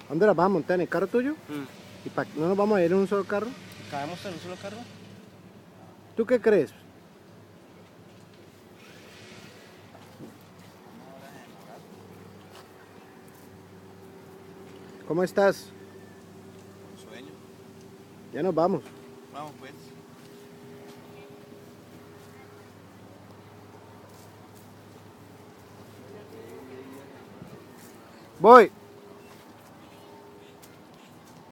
¿Dónde las vas a montar? ¿En el carro tuyo? ¿Y no nos vamos a ir en un solo carro? ¿Cabemos en un solo carro? ¿Tú qué crees? ¿Cómo estás? Con sueño. Ya nos vamos. Vamos pues. Voy.